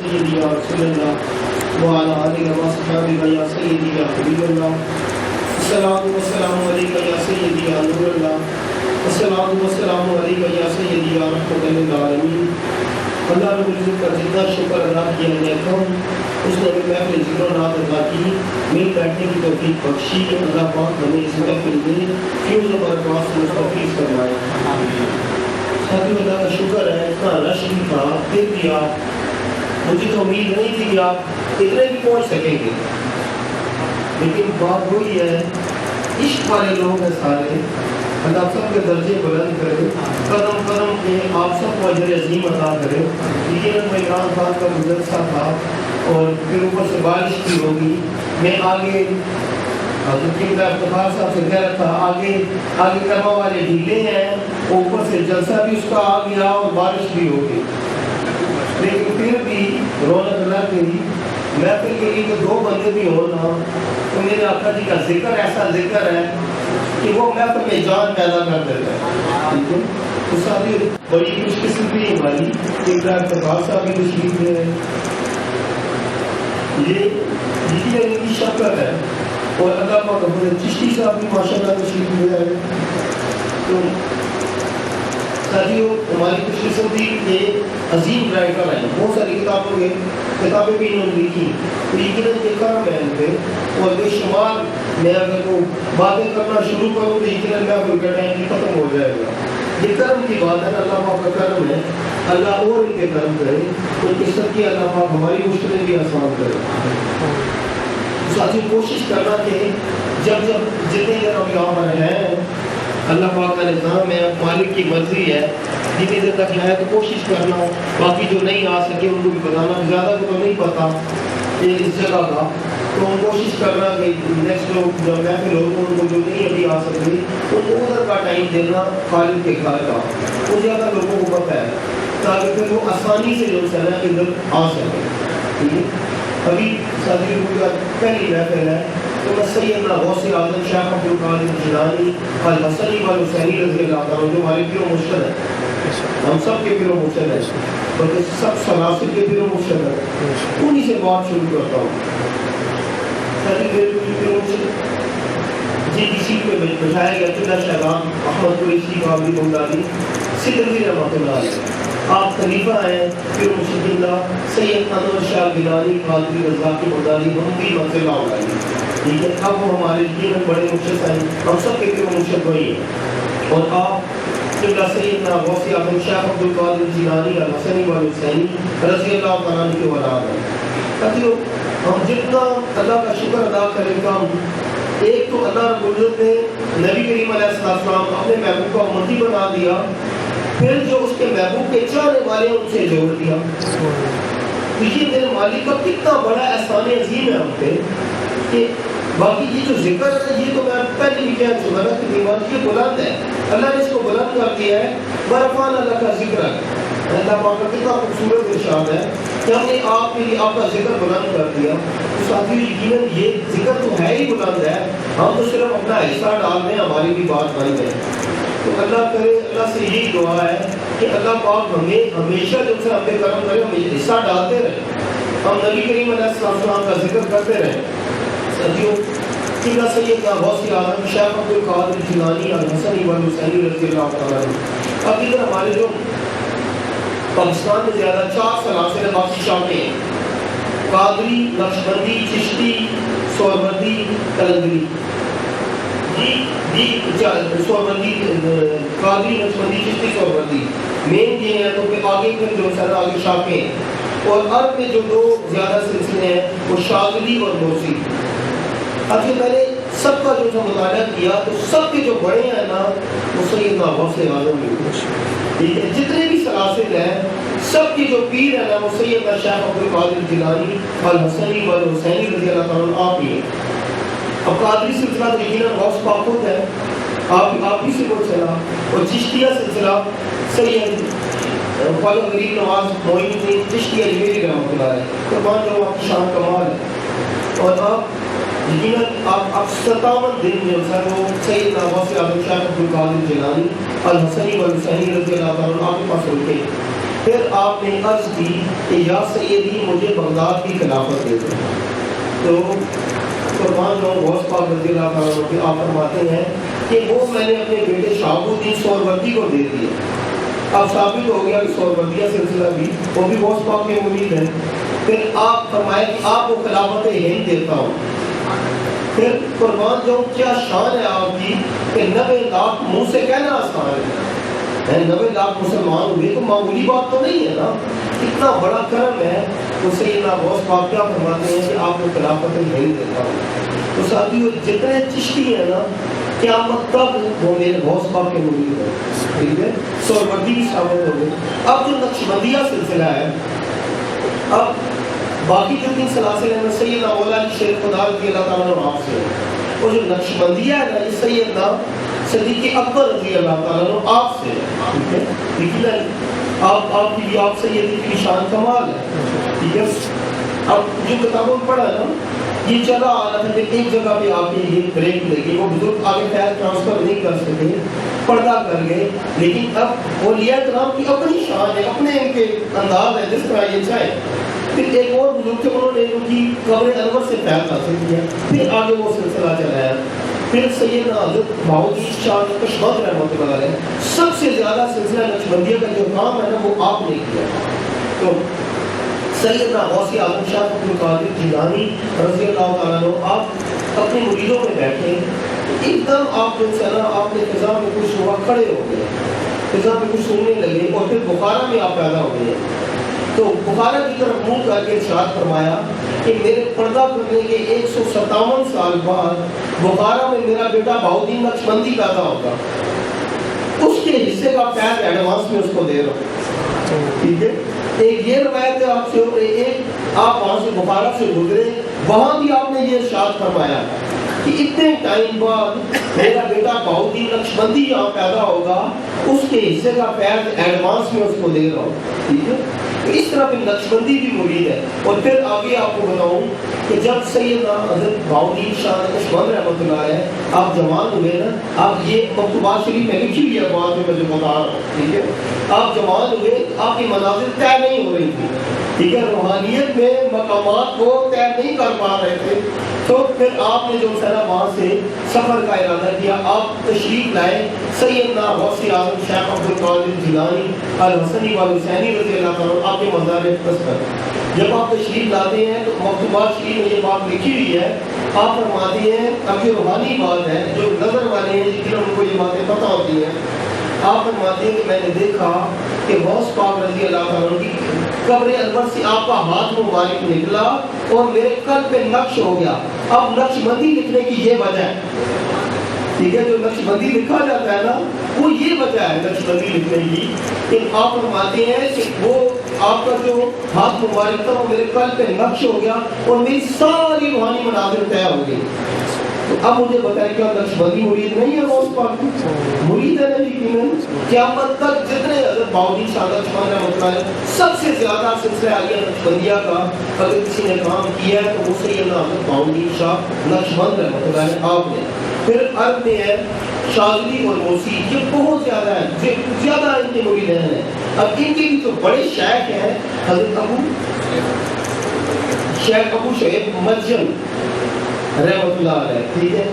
سيدي يا رسول الله وعلى آله وصحبه يا سيدي يا حبيب الله الصلاة والسلام عليك يا سيدي يا نور الله الصلاة والسلام عليك يا سيدي يا رحمة للعالمين. اللہ رب العزت کا جتنا شکر ادا کیا گیا تھا اس نے ہمیں محفل ذکر و نعت ادا کی، مل بیٹھنے کی توفیق بخشی. اللہ پاک ہمیں اس محفل میں فیوز و برکات سے مستفیض فرمائے. ساتھیو اللہ کا شکر ہے اتنا رش بھی تھا، پھر بھی آپ مجھے تو امید نہیں تھی کہ آپ اتنے بھی پہنچ سکیں گے، لیکن بات وہی ہے عشق والے لوگ ہیں سارے. اللہ سب کے درجے بلند کرے، قدم قدم پہ آپ سب کو اجر عظیم عطا کرے. یقیناً میں عمران خان کا مدرسہ تھا اور پھر اوپر سے بارش بھی ہوگی. میں آگے حضرت افتخار صاحب سے کہہ رہا تھا آگے کرما والے ڈھیلے ہیں، اوپر سے جلسہ بھی اس کا آ گیا اور بارش بھی ہوگی، لیکن پھر بھی رونق اللہ کی محفل کے لیے تو دو بندے بھی ہونا. تو میرے آقا جی کا ذکر ایسا ذکر ہے کہ وہ محفل میں جان پیدا کر دیتا ہے. تو ساتھی بڑی خوش قسمتی ہماری کہ افتخار صاحب بھی تشریف لے ہیں. یہ ان کی شکر ہے اور اللہ پاک چشتی صاحب بھی ماشاء اللہ تشریف لے آئے. تو ساتھیوں ہماری خوش قسمتی کے عظیم رائٹر ہیں، بہت ساری کتابیں بھی انہوں نے لکھی. تو یقیناً یہ کرم ہے ان پہ اور بے شمار. میں اگر وہ باتیں کرنا شروع کروں تو یقیناً میں آپ کو ٹائم ختم ہو جائے گا. یہ کرم کی بات ہے، اللہ پاک کا کرم ہے. اللہ اور ان کے کرم کرے، ان کے سب کی اللہ پاک ہماری مشکلیں بھی آسان کرے. ساتھی کوشش کرنا کہ جب جتنے دیر ہم یہاں پر ہیں، اللہ پاک کا نظام ہے، مالک کی مرضی ہے، جتنی دیر تک ہے تو کوشش کرنا. باقی جو نہیں آ سکے ان کو بھی بتانا، زیادہ کو تو نہیں پتا اس جگہ کا، تو ہم کوشش کرنا کہ نیکسٹ لوگ جب محفل ہو ان کو جو نہیں ابھی آ سکتے ان کو ادھر کا ٹائم دینا خالد کے گھر کا، وہ زیادہ لوگوں کو پتہ ہے تاکہ پھر وہ آسانی سے جو ہے نا ادھر آ سکے. ٹھیک ہے، ابھی ساتھی کا پہلی محفل ہے تو میں سیدنا غوث اعظم شیخ عبد القادر جیلانی الحسنی والحسینی رضی اللہ تعالیٰ جو ہمارے پیر و مرشد ہیں، ہم سب کے پیر و مرشد ہیں، بلکہ سب سلاسل کے پیر و مرشد ہیں، انہی سے بات شروع کرتا ہوں. جی کسی کو بٹھایا گیا چلا شہبان احمد قریشی قابلی بغدادی سدھوی رحمۃ اللہ علیہ. آپ خلیفہ ہیں پیر مرشد اللہ سید انور شاہ گیلانی قادری رضاقی بغدادی ہموی منصور اللہ علیہ. ٹھیک ہے، اب وہ ہمارے جیون بڑے مرشد ہیں، ہم سب کے پیر مرشد وہی ہیں. اور آپ قبلہ سیدنا غوث اعظم شیخ عبد القادر جیلانی الحسنی والحسینی رضی اللہ تعالیٰ عنہ کے اولاد ہیں. ساتھیو ہم جتنا اللہ کا شکر ادا کریں کم. ایک تو اللہ رب العزت نے نبی کریم علیہ السلام اپنے محبوب کا امتی بنا دیا، پھر جو اس کے محبوب کے چاہنے والے ان سے جوڑ دیا. تو یہ میرے مالک کا کتنا بڑا احسان عظیم ہے ہم پہ کہ باقی یہ جو ذکر ہے یہ تو میں پہلے بھی کہہ چکا تھا کہ بیمار یہ بلند ہے، اللہ نے اس کو بلند کر دیا ہے. برفان اللہ کا ذکر ہے. اللہ پاک کا کتنا خوبصورت ارشاد ہے کہ ہم نے آپ کے لیے آپ کا ذکر بلند کر دیا. تو ساتھی یقیناً یہ ذکر تو ہے ہی بلند ہے، ہم تو صرف اپنا حصہ ڈال دیں ہماری بھی بات بن جائے. تو اللہ کرے، اللہ سے یہی دعا ہے کہ اللہ پاک ہمیں ہمیشہ جب سے ہم پہ کرم کرے، ہم حصہ ڈالتے رہیں، ہم نبی کریم علیہ السلام کا ذکر کرتے رہیں. ساتھیوں قبلہ سیدنا غوث اعظم شیخ عبد القادر جیلانی الحسنی والحسینی رضی اللہ تعالیٰ عنہ. اب ادھر ہمارے جو پاکستان میں زیادہ 4 سلاسل ہیں، باقی شامل ہیں قادری، نقشبندی، چشتی، سہروردی، قلندری. سہروردی قادری، نقشبندی، چشتی، سہروردی مین یہ ہیں. تو پھر آگے جو سارا آگے شاخیں ہیں. اور عرب میں جو 2 زیادہ سلسلے ہیں وہ شاذلی اور موسی. اب یہ میں نے سب کا جو مطالعہ کیا تو سب کے جو بڑے ہیں نا وہ سیدنا غوث اعظم ہیں. ٹھیک ہے، جتنے بھی سلاسل ہیں سب کی جو پیر ہے نا وہ سیدنا شیخ عبد القادر جیلانی الحسنی والحسینی رضی اللہ تعالیٰ عنہ آپ ہی ہیں. اب قادری سلسلہ تو یقیناً غوث پاک خود ہے، آپ ہی سے کوئی چلا. اور چشتیہ سلسلہ سید خواجہ غریب نواز معین الدین چشتی اجمیری رحمۃ اللہ علیہ. قربان جو آپ کی شان کمال ہے. اور آپ یقیناً آپ 57 دن جو ہے وہ سیدنا غوث اعظم شیخ عبد القادر جیلانی الحسنی والحسینی رضی اللہ تعالیٰ عنہ آپ کے پاس رکھے. پھر آپ نے عرض کی کہ یا سیدی مجھے بغداد کی خلافت دے دو. تو قربان جو غوث پاک رضی اللہ تعالیٰ عنہ آپ فرماتے ہیں کہ وہ میں نے اپنے بیٹے شہاب الدین سہروردی کو دے دیا. اب ثابت ہو گیا کہ سہروردیہ سلسلہ بھی وہ بھی غوث پاک کے مرید ہیں. پھر آپ فرمائے کہ آپ کو خلافت ہند دیتا ہوں. پھر قربان جو کیا شان ہے آپ کی کہ 90 لاکھ منہ سے کہنا آسان ہے. 90 لاکھ مسلمان ہوئے تو معمولی بات تو نہیں ہے نا. اتنا بڑا کرم ہے. تو سیدنا غوث پاک کیا فرماتے ہیں کہ آپ کو خلافت ہند دیتا ہوں. تو ساتھیو جتنے چشتی ہیں نا قیامت تک وہ میرے غوث پاک کے مرید ہیں. ٹھیک ہے. سہروردی بھی شامل ہو گئے. اب جو نقشبندیہ سلسلہ ہے, اب باقی جو 3 سلاسل ہیں سیدنا مولا علی شیر خدا رضی اللہ تعالیٰ عنہ آپ سے ہیں. اور جو نقشبندیہ ہے نا یہ سیدنا صدیق اکبر رضی اللہ تعالیٰ عنہ آپ سے ہے. ٹھیک ہے. لیکن آپ کی آپ سیدی کی شان کمال ہے. ٹھیک ہے. اب جو کتابوں میں پڑھا نا یہ چلا آ رہا تھا کہ ایک جگہ پہ آ کے یہ بریک لگی, وہ بزرگ آگے خیر ٹرانسفر نہیں کر سکتے, پردہ کر گئے. لیکن اب اولیاء کرام کی اپنی شان ہے, اپنے ان کے انداز ہے جس طرح یہ چاہے. پھر ایک اور بزرگ تھے, انہوں نے ان کی قبر انور سے فیض حاصل کیا. پھر آگے وہ سلسلہ چلایا. پھر سیدنا حضرت بہاؤالدین شاہ نقشبند رحمۃ اللہ علیہ, سب سے زیادہ سلسلہ نقشبندیہ کا جو کام ہے نا وہ آپ نے کیا. تو سیدنا غوث اعظم شاہ عبد القادر جیلانی رضی اللہ تعالیٰ عنہ آپ اپنے مریدوں میں بیٹھے, ایک دم آپ جو ہے نا آپ نے فضا میں کچھ ہوا, کھڑے ہو گئے, فضا میں کچھ سننے لگے, اور پھر بخارا میں آپ پیدا ہو گئے. تو بخارا کی طرف منہ کر کے ارشاد فرمایا کہ میرے پردہ کرنے کے 157 سال بعد بخارا میں میرا بیٹا بہاؤالدین نقشبندی پیدا ہوگا, اس کے حصے کا فیض ایڈوانس میں اس کو دے رہا ہوں. ٹھیک ہے. ایک یہ روایت ہے آپ سے, ایک آپ وہاں سے بخارا سے گزرے, وہاں بھی آپ نے یہ ارشاد فرمایا کہ اتنے ٹائم بعد میرا بیٹا بہاؤالدین نقشبندی یہاں پیدا ہوگا, اس کے حصے کا فیض ایڈوانس میں اس کو دے رہا ہوں. ٹھیک ہے. تو اس طرح پھر نقشبندی بھی مرید ہے. اور پھر آگے آپ کو بتاؤں کہ جب سیدنا حضرت بہاؤالدین شاہ نقشبند رحمۃ اللہ علیہ آپ جوان ہوئے نا, آپ یہ مکتوبات شریف میں لکھی ہوئی ہے, بعد میں مجھے بتا رہا ہوں. ٹھیک ہے. آپ جوان ہوئے, آپ کی منازل طے نہیں ہو رہی تھی. ٹھیک ہے. روحانیت میں مقامات کو طے نہیں کر پا رہے تھے. تو پھر آپ نے جو سارا وہاں سے سفر کا ارادہ کیا, آپ تشریف لائے سیدنا غوث اعظم شیخ عبد القادر جیلانی الحسنی والحسینی رضی اللہ تعالیٰ آپ کے مزار اقدس پر. جب آپ تشریف لاتے ہیں تو مکتوبات شریف میں یہ بات لکھی ہوئی ہے, آپ فرماتے ہیں, اب یہ روحانی بات ہے, جو نظر والے ہیں جن ان کو یہ باتیں پتہ ہوتی ہیں, آپ فرماتے ہیں کہ میں نے دیکھا کہ غوث پاک رضی اللہ تعالیٰ کی قبر انور سے آپ کا ہاتھ مبارک نکلا اور میرے قلب پہ نقش ہو گیا. اب نقشبندی لکھنے کی یہ وجہ ہے. ٹھیک ہے. جو نقشبندی لکھا جاتا ہے نا وہ یہ وجہ ہے نقشبندی لکھنے کی, کہ آپ فرماتے ہیں کہ وہ آپ کا جو ہاتھ مبارک تھا وہ میرے قلب پہ نقش ہو گیا اور میری ساری روحانی مناظر طے ہو گئی. تو اب مجھے بتائیں کیا نقشبندی مرید نہیں ہے غوث پاک کی؟ مرید ہے نہیں. یقیناً قیامت تک جتنے حضرت بہاؤالدین شاہ نقشبند رحمۃ اللہ علیہ سب سے زیادہ سلسلہ عالیہ نقشبندیہ کا اگر کسی نے کام کیا ہے تو وہ سیدنا حضرت بہاؤالدین شاہ نقشبند رحمۃ اللہ علیہ آپ نے. پھر عرب میں ہے شاذلی اور موسی, یہ بہت زیادہ ہے, زیادہ ان کے مرید ہیں. اب ان کے بھی تو بڑے شیخ ہیں حضرت شیخ ابو شعیب مجن رحمۃ اللہ علیہ. ٹھیک ہے.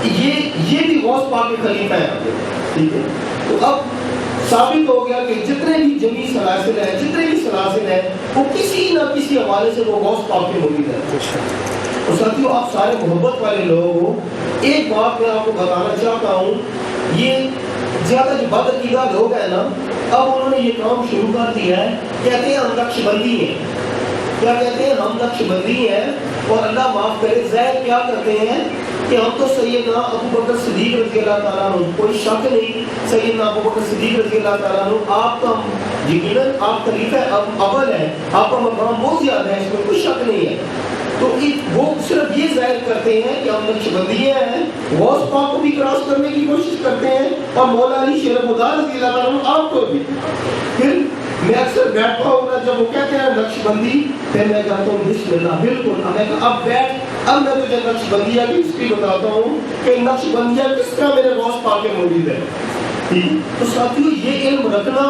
یہ بھی غوث پاک کے خلیفہ ہیں. ٹھیک ہے. تو اب ثابت ہو گیا کہ جتنے بھی جمی سلاسل ہیں, جتنے بھی سلاسل ہیں, وہ کسی نہ کسی حوالے سے وہ غوث پاک کے مرید ہیں. اور ساتھیو آپ سارے محبت والے لوگ ہو, ایک بات میں آپ کو بتانا چاہتا ہوں, یہ زیادہ جو بدعقیدہ لوگ ہیں نا, اب انہوں نے یہ کام شروع کر دیا ہے, کہتے ہیں ہم نقشبندی ہیں. کیا کہتے ہیں؟ ہم نقشبندی ہیں. اور اللہ معاف کرے ظاہر کیا کرتے ہیں کہ ہم تو سیدنا ابو بکر صدیق رضی اللہ تعالیٰ عنہ, کوئی شک نہیں, سیدنا ابو بکر صدیق رضی اللہ تعالیٰ عنہ آپ کا یقیناً آپ خلیفہ اول ہے, آپ کا مقام بہت زیادہ ہے, اس میں کوئی شک نہیں ہے. تو وہ صرف یہ ظاہر کرتے ہیں کہ ہم نقشبندیہ ہیں, غوث پاک کو بھی کراس کرنے کی کوشش کرتے ہیں, اور مولا علی شیر خدا رضی اللہ تعالیٰ عنہ آپ کو بھی. پھر میں اکثر بیٹھتا ہوں نا, جب وہ کہتے ہیں نقشبندی, پھر میں کہتا ہوں بسم اللہ, بالکل. میں کہا اب بیٹھ, اب میں تجھے نقشبندیہ کی ہسٹری بتاتا ہوں کہ نقشبندیہ کس طرح میرے غوث پاک کے مرید ہے. تو ساتھیوں یہ علم رکھنا،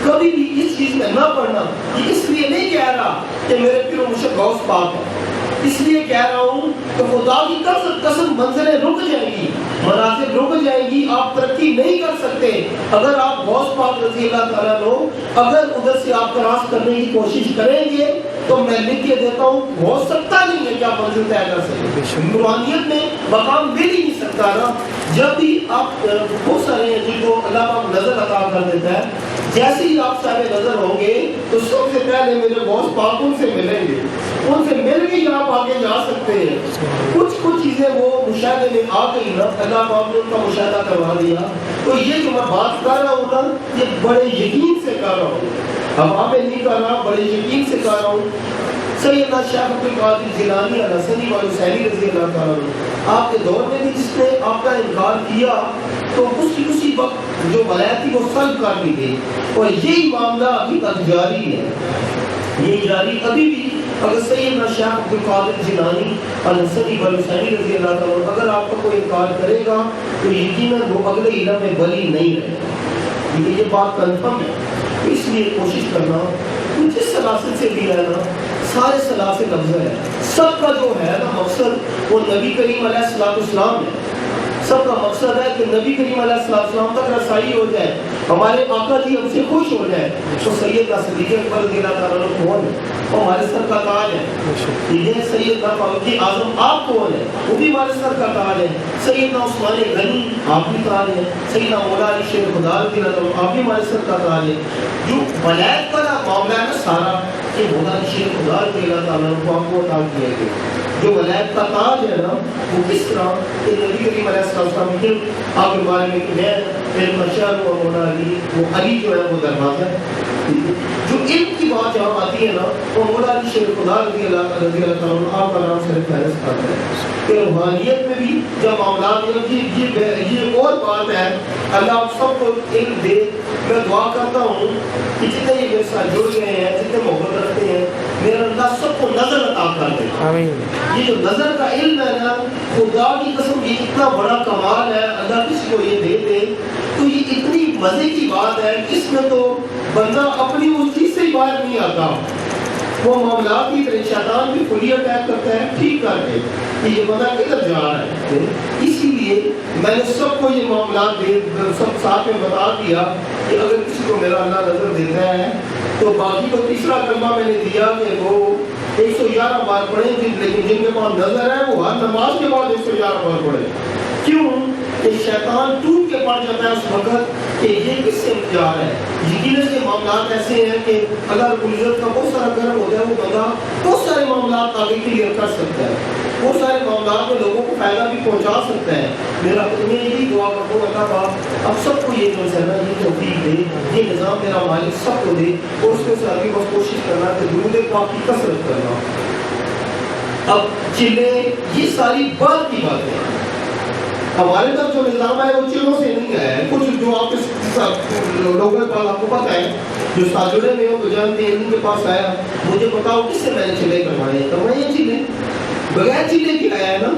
کبھی بھی اس چیز میں نہ پڑھنا کہ اس لیے نہیں کہہ رہا کہ میرے پیر و مرشد غوث پاک ہے، اس لیے کہہ رہا ہوں کہ خدا کی قسم منزلیں رک جائیں گی، منازل رک جائیں گی، آپ ترقی نہیں کر سکتے اگر آپ غوث پاک رضی اللہ تعالیٰ عنہ اگر ادھر سے آپ کراس کرنے کی کوشش کریں گے تو میں لکھ کے دیتا ہوں ہو سکتا نہیں ہے کہ آپ منزل طے کر سکیں، نورانیت میں مقام مل ہی نہیں سکتا نا۔ جب بھی آپ بہت سارے ہیں جن کو اللہ پاک نظر عطا کر دیتا ہے، جیسے ہی آپ صاحب نظر ہوں گے تو سب سے پہلے میرے غوث پاک ان سے ملیں گے، ان سے مل کے آپ آگے جا سکتے ہیں۔ کچھ چیزیں وہ مشاہدے میں آ گئی نا، اللہ پاک نے ان کا مشاہدہ کروا دیا، تو یہ جو میں بات کر رہا ہوں نا یہ بڑے یقین سے کر رہا ہوں، اب آپ نہیں کر رہا، بڑے یقین سے کر رہا ہوں۔ سیدنا شیخ عبد القادر جیلانی الحسنی والحسینی رضی اللہ تعالیٰ عنہ آپ کے دور میں بھی جس نے آپ کا انکار کیا تو اسی وقت جو ولایت تھی وہ سلب کر دی گئی، اور یہی معاملہ ابھی تک جاری ہے، یہ جاری ابھی بھی۔ اگر سیدنا شیخ عبد القادر جیلانی الحسنی والحسینی رضی اللہ تعالیٰ عنہ اگر آپ کا کوئی انکار کرے گا تو یقیناً وہ اگلے علم میں ولی نہیں رہے گا، کیونکہ یہ بات کنفرم ہے۔ اس لیے کوشش کرنا جس سلاسل سے بھی ہے نا، سارے سلاسل افضل ہے، سب کا جو ہے نا مقصد وہ نبی کریم علیہ السلام ہے، سب کا مقصد ہے کہ نبی کریم علیہ السلام تک رسائی ہو جائے، ہمارے آقا جی ہم سے خوش ہو جائے۔ تو سیدنا صدیق اکبر رضی اللہ تعالیٰ عنہ کون ہے؟ وہ ہمارے سر کا تاج ہے۔ یہ سیدنا فاروق اعظم آپ کون ہے؟ وہ بھی ہمارے سر کا تاج ہے۔ سیدنا عثمان غنی آپ بھی تاج ہے۔ سیدنا مولا علی شیر خدا رضی اللہ عنہ آپ بھی ہمارے سر کا تاج ہے۔ جو ولایت کا معاملہ ہے نا سارا، یہ مولا علی شیر خدا رضی اللہ تعالیٰ عنہ کو آپ کو تاج کیا گیا۔ جو ولایت کا تاج ہے نا وہ کس طرح کہ نبی کریم علیہ السلام کے آپ کے بارے میں کہ میں علم اشار و مولا علی، وہ علی جو ہے وہ دروازہ ہے۔ جو علم کی بات جہاں آتی ہے نا وہ مولا علی شیر خدا رضی اللہ تعالیٰ عنہ آپ کا نام سے فہرست کرتا ہے کہ روحانیت میں بھی جب معاملات یہ اور بات ہے۔ اللہ آپ سب کو علم دے۔ میں دعا کرتا ہوں کہ جتنے یہ میرے ساتھ جڑ گئے ہیں، جتنے محبت رکھتے ہیں، میرا اللہ سب کو نظر عطا کر دے۔ یہ جو نظر کا علم ہے نا، خدا کی قسم یہ اتنا بڑا کمال ہے، اللہ کسی کو یہ دے دے تو یہ اتنی مزے کی بات ہے، اس میں تو بندہ اپنی اس چیز سے ہی باہر نہیں آتا۔ وہ معاملات کی طرح شیطان بھی کھلی اٹیک کرتا ہے ٹھیک کر کے کہ یہ بندہ کدھر جا رہا ہے۔ اسی لیے میں نے سب کو یہ معاملات سب ساتھ میں بتا دیا کہ اگر کسی کو میرا اللہ نظر دیتا ہے تو باقی کو تیسرا کلمہ میں نے دیا کہ وہ 111 بار پڑھیں، لیکن جن کے پاس نظر ہے وہ ہر نماز کے بعد 111 بار پڑھیں۔ کیوں کہ شیطان ٹوٹ کے پڑ جاتا ہے اس وقت کہ یہ کس سے جا رہا ہے۔ یقیناً یہ معاملات ایسے ہیں کہ اگر عزت کا بہت سارا گرم ہوتا ہے وہ بندہ بہت سارے معاملات آگے کلیئر کر سکتا ہے، بہت سارے معاملات میں لوگوں کو فائدہ بھی پہنچا سکتا ہے۔ میرا میں یہی دعا کرتا ہوں اللہ پاک اب سب کو یہ مسئلہ یہ توفیق دے، یہ نظام میرا مالک سب کو دے، اور اس کے ساتھ بھی بس کوشش کرنا کہ درود پاک کی کثرت کرنا۔ اب چلے یہ ساری بات کی بات ہے، ہمارے تک جو نظام ہے وہ چلوں سے نہیں آیا ہے۔ کچھ جو آپ کے لوگوں کے پاس آپ کو پتہ ہے جو ساجرے میں ہو تو جانتے ہیں ان کے پاس آیا مجھے بتاؤ کس سے میں نے چلے کروائے چلے بغیر چلے کی آیا ہے نا،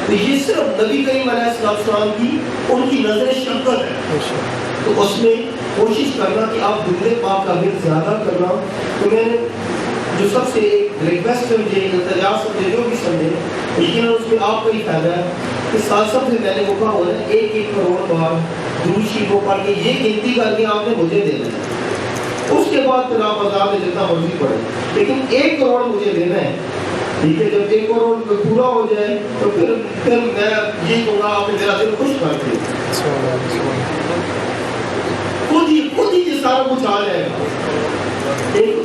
تو یہ صرف نبی کریم علیہ السلام کی ان کی نظر شفقت ہے، تو اس میں کوشش کرنا کہ آپ درود پاک کا ورد زیادہ کرنا۔ تو میں نے جو سب سے ریکویسٹ سمجھے التجا سمجھے جو بھی سمجھے لیکن اس میں آپ کو ہی فائدہ ہے کہ ساتھ سب سے میں نے وہ کہا ہو رہا ہے 1 کروڑ بار درود شریف کو پڑھ کے یہ گنتی کر کے آپ نے مجھے دینا ہے، اس کے بعد پھر آپ آزاد میں جتنا مرضی پڑھیں، لیکن 1 کروڑ مجھے دینا ہے، ٹھیک ہے۔ جب 1 کروڑ پورا ہو جائے تو پھر میں یہ کہوں گا آپ نے میرا دل خوش کر دیا، خود ہی یہ سارا کچھ آ جائے گا۔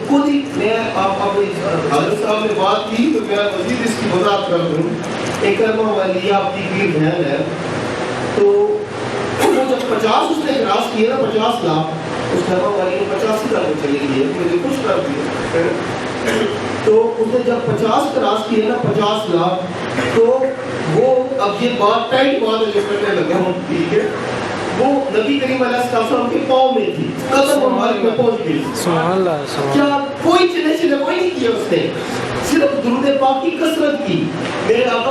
خود ہی میں آپ حضرت صاحب نے بات کی تو میں مزید اس کی وضاحت کر دوں۔ ایک کرما والی آپ کی پیر بہن ہے، تو وہ جب 50 اس نے کراس کیا نا 50 لاکھ، اس کرما والی نے 85 لاکھ چلی گئی ہے، مجھے خوش کر دیا۔ تو اس نے جب 50 کراس کیا نا 50 لاکھ، تو وہ اب یہ بات ٹائٹ بات ہے جو کرنے لگا ہوں، ٹھیک ہے، وہ نبی کریم علیہ السلام کے پاؤں میں تھی، قدم مبارک میں پہنچ گئی۔ سبحان اللہ۔ کیا کوئی چلے کوئی نہیں کیا اس نے، صرف درود پاک کی کثرت کی۔ میرے آقا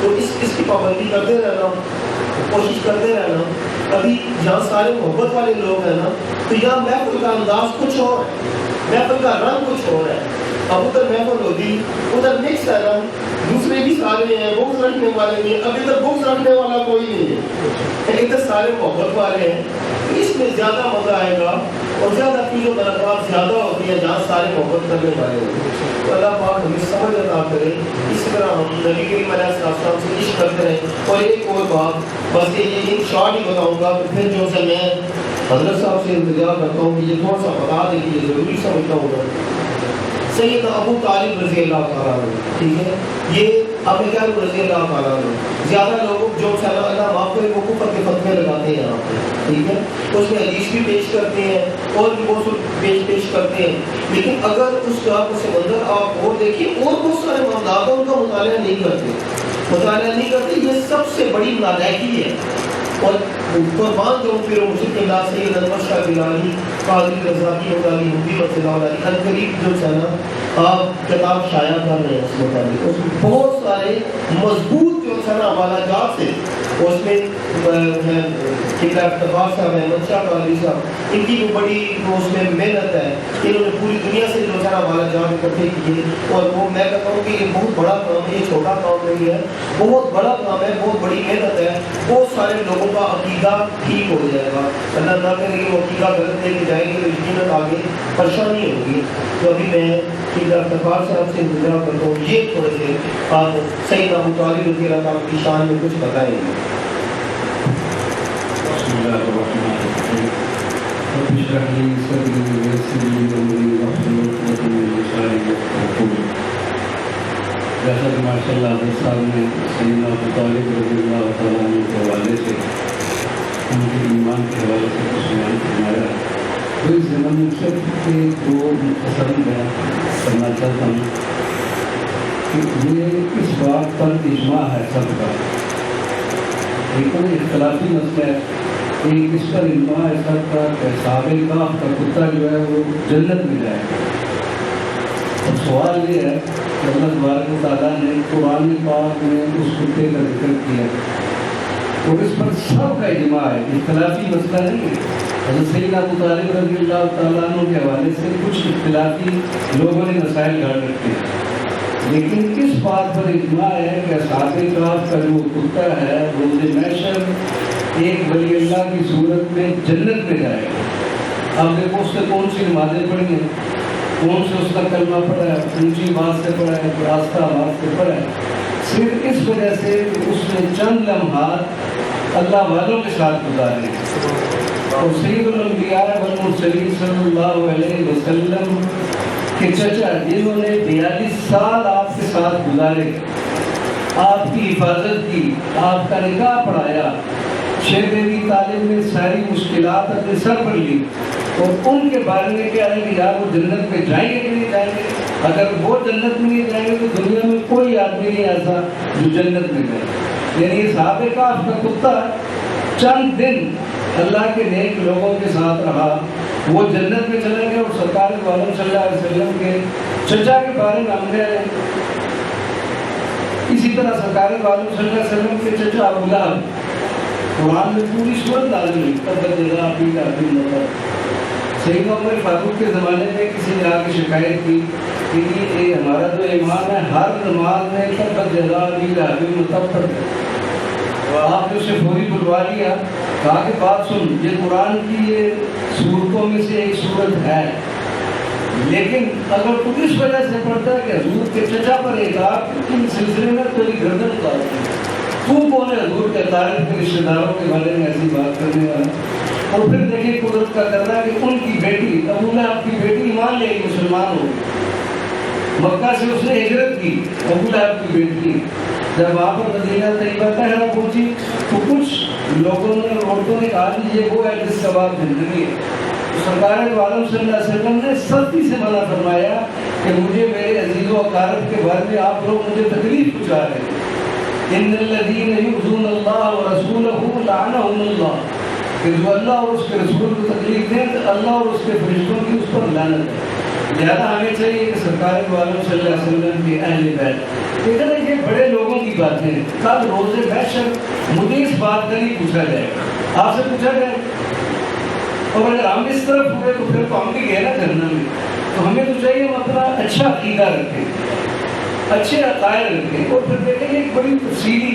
تو اس کی پابندی کرتے رہنا، کوشش کرتے رہنا. ابھی جہاں سارے محبت والے لوگ ہیں نا، تو یہاں محفل کا انداز کچھ اور ہے، محفل کا رنگ کچھ اور ہے. اب ادھر محفل ہوگی، ادھر مکس ہے نا، دوسرے بھی سارے ہیں، بغض رکھنے والے بھی ہیں. اب ادھر بغض رکھنے والا کوئی نہیں ہے، ادھر سارے محبت والے ہیں. اس میں زیادہ مزہ آئے گا اور زیادہ پیل و برکات زیادہ ہوتی ہے جہاں سارے محبت کرنے والے ہوتے ہیں. تو اللہ پاک ہمیں سمجھ عطا کرے. اس طرح ہم نبی کریم علیہ السلام سے عشق کرتے رہیں. اور ایک اور بات بس یہ شارٹ ہی بتاؤں گا، تو پھر جو سے میں حضرت صاحب سے انتظار کرتا ہوں کہ یہ تھوڑا سا بتا دیں کہ یہ ضروری سمجھتا ہوں گا. سیدنا ابو طالب رضی اللہ تعالیٰ عنہ، ٹھیک ہے، یہ ابو طالب رضی اللہ تعالیٰ عنہ، زیادہ لوگ جو اللہ معاف کرے وہ کفر کے فتوے لگاتے ہیں یہاں پہ، ٹھیک ہے، اس میں حدیث بھی پیش کرتے ہیں اور بھی بہت پیش کرتے ہیں. لیکن اگر اس کا پس منظر آپ اور دیکھیں، اور بہت سارے معاملات ان کا مطالعہ نہیں کرتے. یہ سب سے بڑی نالائکی ہے. اور قربان جو پھر مرشد اللہ سید انور شاہ گیلانی قادری رضاکی مدعی مفتی رضی اللہ علیہ عنقریب جو ہے نا آپ کتاب شائع کر رہے ہیں اس مطابق، اس میں بہت سارے مضبوط جو ہے نا حوالہ جات سے، اس میں قبلہ افتخار صاحب احمد شاہ قادری صاحب، ان کی جو بڑی اس میں محنت ہے، انہوں نے پوری دنیا سے جو ہے نا حوالہ جات اکٹھے کیے. اور وہ میں کہتا ہوں کہ یہ بہت بڑا کام ہے، یہ چھوٹا کام نہیں ہے، بہت بڑا کام ہے، بہت بڑی محنت ہے. بہت سارے لوگوں کا عقیدہ ٹھیک ہو جائے گا. اللہ نہ کرے کہ وہ عقیدہ غلط لے کے جائیں گے تو یقیناً آگے پریشانی ہوگی. تو ابھی میں قبلہ افتخار صاحب سے انتظار کرتا ہوں یہ تھوڑے سے آپ سیدنا ابو طالب رضی اللہ تعالیٰ کی شان میں کچھ بتائیں گے. بسم اللہ الرحمن الرحیم. رب اشرح لي صدري ويسر لي امري واحلل عقدة من لساني يفقهوا قولي. جیسا کہ ماشاء اللہ حضرت صاحب نے سیدنا ابو طالب رضی اللہ تعالیٰ عنہ کے حوالے سے، ان کے ایمان کے حوالے سے کچھ بیان فرمایا، تو اس زمن میں صرف ایک دو مختصر بیان کرنا چاہتا ہوں کہ یہ اس بات پر اجماع ہے سب کا. ایک کوئی اختلافی مسئلہ ہے، ایک اس پر اجماع ہے سب کا کہ اصحاب کہف کا کتا جو ہے وہ جنت میں جائے گا. اور سوال یہ ہے کہ اللہ تبارک و تعالیٰ نے قرآن پاک میں اس کتے کا ذکر کیا اور اس پر سب کا اجماع ہے، اختلافی مسئلہ نہیں ہے. حضرت سیدنا ابو طالب رضی اللہ تعالیٰ عنہ کے حوالے سے کچھ اختلافی لوگوں نے مسائل گھڑ رکھے، لیکن اس بات پر اجماع ہے کہ اصحاب کہف کا جو کتا ہے روز محشر ایک ولی اللہ کی صورت میں جنت میں جائے گا. اب دیکھو اس سے کون سی نمازیں پڑھی ہیں، کون سے اس کا کلمہ پڑھا ہے، اونچی بات سے پڑھا ہے، راستہ بات سے پڑھا ہے، صرف اس وجہ سے کہ اس نے چند لمحات اللہ والوں کے ساتھ گزارے. اور سید الانبیاء والمرسلین صلی اللہ علیہ وسلم کے چچا جنہوں نے 42 سال آپ کے ساتھ گزارے، آپ کی حفاظت کی، آپ کا نکاح پڑھایا، شیردیوی تعلیم میں ساری مشکلات اپنے سر پر لی، اور ان کے بارے میں کیا ہے کہ یار وہ جنت میں جائیں گے کہ نہیں جائیں گے. اگر وہ جنت میں نہیں جائیں گے تو دنیا میں کوئی آدمی نہیں ایسا جو جنت میں جائے. یعنی صحابہ کہف کا کتا چند دن اللہ کے نیک لوگوں کے ساتھ رہا، وہ جنت میں چلے گئے. اور سرکار عالم صلی اللہ علیہ وسلم کے چچا کے بارے میں ہم نے اسی طرح سرکار عالم صلی اللہ علیہ وسلم کے چچا ابو لہب، قرآن میں پوری صورت نازل ہوئی، تبت یدا ابی لہب وتب. سیدنا عمر فاروق کے زمانے میں کسی نے آ کے شکایت کی کہ یہ ہمارا جو امام ہے ہر نماز میں تبت یدا ابی لہب وتب پڑھتا ہے. آپ نے اسے فوری بلوا لیا، کہا کہ بات سن، یہ قرآن کی یہ صورتوں میں سے ایک صورت ہے، لیکن اگر تو اس وجہ سے پڑھتا ہے کہ حضور کے چچا پر ایک آپ ان سلسلے میں تیری گردن اتار تو کون ہے حضور کے طالب کے رشتے داروں کے بارے میں ایسی بات کرنے والا. اور پھر دیکھیں قدرت کا کرنا کہ ان کی بیٹی ابو لہب کی بیٹی ایمان لے گئی، مسلمان ہو گئی، مکہ سے اس نے ہجرت کی. ابو لہب کی بیٹی جب وہاں پر مدینہ طیبہ طاہرہ پہنچی تو کچھ لوگوں نے عورتوں نے کہا کہ یہ وہ ہے جس کا باپ زندگی ہے. سرکار عالم صلی اللہ علیہ وسلم نے سختی سے منع فرمایا کہ مجھے میرے عزیز و اقارب کے بارے میں آپ لوگ مجھے تکلیف پہنچا رہے ہیں. ان الذین یؤذون اللہ ورسولہ لعنہم اللہ، کہ جو اللہ اور اس کے رسول کو تکلیف دیں تو اللہ اور اس کے فرشتوں کی اس پر لعنت ہے. لہذا ہمیں چاہیے کہ سرکار دو عالم صلی اللہ علیہ وسلم کے اہل بیت ادھر یہ بڑے لوگوں کی باتیں ہیں. کل روز محشر مجھے اس بات کا نہیں پوچھا جائے گا, آپ سے پوچھا جائے گا. اور اگر ہم اس طرف ہوئے تو پھر تو ہم بھی گئے نا جہنم میں. تو ہمیں تو چاہیے ہم اپنا اچھا عقیدہ رکھیں, اچھے عقائد رکھیں, اور پھر دیکھیں ایک بڑی تفصیلی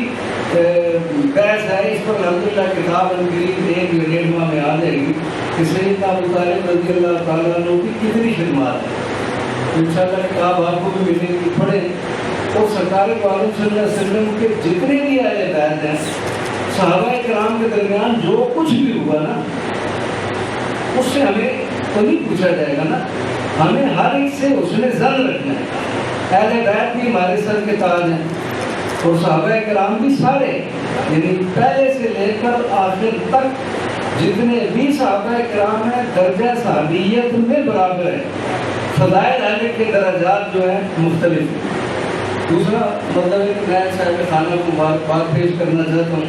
بحث ہے اس پر. الحمدللہ کتاب قریب 1 یا 1.5 ماہ میں آ جائے گی کہ سیدنا ابو طالب رضی اللہ تعالیٰ عنہ کی کتنی خدمات ہیں. انشاءاللہ کتاب آپ کو بھی ملے گی, پڑھیں. اور سرکار دو عالم صلی اللہ علیہ وسلم کے جتنے بھی اہل بیت ہیں, صحابہ کرام کے درمیان جو کچھ بھی ہوا نا اس سے ہمیں تو نہیں پوچھا جائے گا نا. ہمیں ہر ایک سے حسن ظن رکھنا ہے. اہل بیت بھی ہمارے سر کے تاج ہیں, اور صحابہ کرام بھی سارے, یعنی پہلے سے لے کر آخر تک جتنے بھی صحابہ کرام ہیں درجہ صحابیت میں برابر ہے. فضائل اہل کے درجات جو ہیں مختلف ہیں. دوسرا مطلب ہے کہ میں صاحب خانہ کو بات پیش کرنا چاہتا ہوں.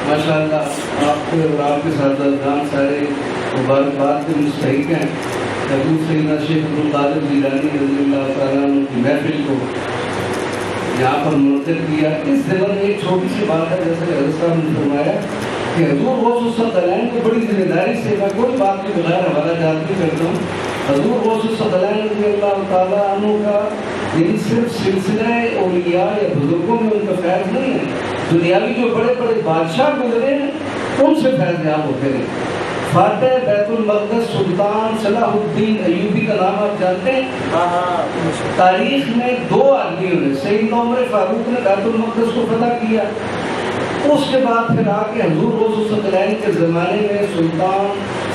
ماشاءاللہ آپ کے اور آپ کے ساتھ سارے مبارکباد کے مستحق ہیں. حضور سیدنا شیخ عبدالقادر جیلانی رضی اللہ تعالیٰ عنہ کی محفل کو یہاں پر منعقد کیا. اس ضمن میں ایک چھوٹی سی بات ہے, جیسے کہ حضرت صاحب نے فرمایا کہ حضور غوث الثقلین کو بڑی ذمہ داری سے, میں کوئی بات کے بغیر حوالہ جات نہیں کرتا ہوں. حضور غوث الثقلین رضی اللہ تعالیٰ عنہ کا یعنی صرف سلسلہ اولیاء یا بزرگوں میں ان کا فیض نہیں ہے, دنیاوی جو بڑے بڑے بادشاہ گزرے ہیں ان سے فیض یاب ہوتے ہیں. فاتح بیت المقدس سلطان صلاح الدین ایوبی کا نام آپ جانتے ہیں. تاریخ میں 2 آدمیوں نے, سیدنا عمر فاروق نے بیت المقدس کو فتح کیا, اس کے بعد پھر آگے حضور غوث الثقلین کے زمانے میں سلطان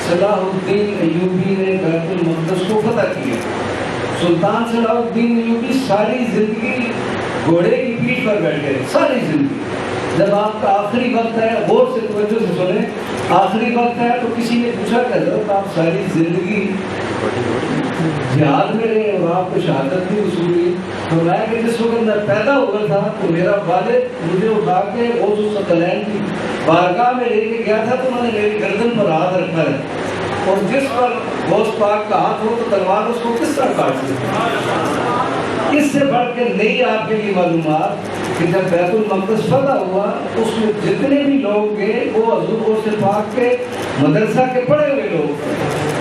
صلاح الدین ایوبی نے بیت المقدس کو فتح کیا. سلطان صلاح الدین ایوبی ساری زندگی گھوڑے کی پیٹھ پر بیٹھے, ساری زندگی. جب آپ کا آخری وقت ہے, غور سے توجہ سے سنیں, آخری وقت ہے تو کسی نے پوچھا کہ حضرت آپ ساری زندگی جہاد میں رہے اور آپ کو شہادت بھی وصول ہوئی. فرمایا کہ جس وقت میں پیدا ہوا تھا تو میرا والد مجھے اٹھا کے غوث الثقلین کی بارگاہ میں لے کے گیا تھا, تو انہوں نے میری گردن پر ہاتھ رکھا ہے, اور جس پر غوث پاک کا ہاتھ ہو تو تلوار اس کو کس طرح کاٹ سکتی. اس سے بڑھ کے نہیں آپ کے لیے معلومات کہ جب بیت المقدس فتح ہوا اس میں جتنے بھی لوگ گئے وہ حضور غوث پاک کے مدرسہ کے پڑھے ہوئے لوگ,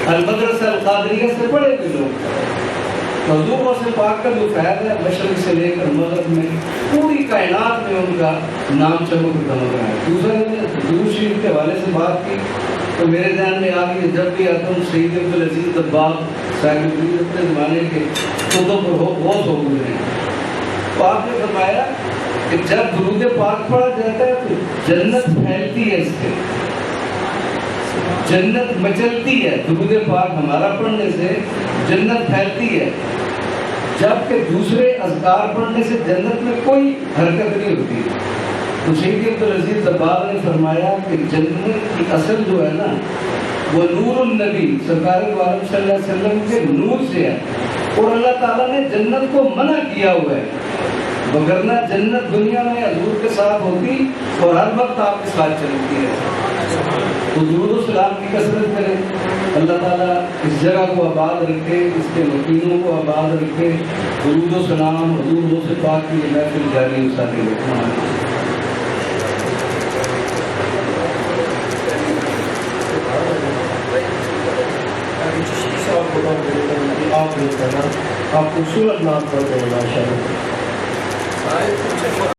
المدرسہ القادریہ سے پڑھے ہوئے لوگ. حضور غوث پاک کا جو فیض ہے مشرق سے لے کر مغرب میں پوری کائنات میں ان کا نام چمک دمک رہا ہے. دوسرا میں درود شریف کے حوالے سے بات کی تو میرے ذہن میں آ گئی, جب بھی آتا ہوں سید عبدالعزیز دباغ صاحب اپنے زمانے کے خودوں پر بہت ہو گئے ہیں. تو آپ نے فرمایا کہ جب درود پاک پڑھا جاتا ہے تو جنت پھیلتی ہے, اس سے جنت مچلتی ہے. درود پاک ہمارا پڑھنے سے جنت پھیلتی ہے, جبکہ دوسرے اذکار پڑھنے سے جنت میں کوئی حرکت نہیں ہوتی. تو سید عبدالعزیز دباغ نے فرمایا کہ جنت کی اصل جو ہے نا وہ نور النبی سرکار دو عالم صلی اللہ علیہ وسلم کے نور سے ہے, اور اللہ تعالیٰ نے جنت کو منع کیا ہوا ہے, وگرنہ جنت دنیا میں حضور کے ساتھ ہوتی اور ہر وقت آپ کے ساتھ چلتی ہے. تو درود و سلام کی کثرت کریں. اللہ تعالیٰ اس جگہ کو آباد رکھے, اس کے مکینوں کو آباد رکھے. درود و سلام حضور غوث پاک کی محفل جاری و ساری رکھنا. آپ خوبصورت نام پڑھتے ہیں ماشاء اللہ.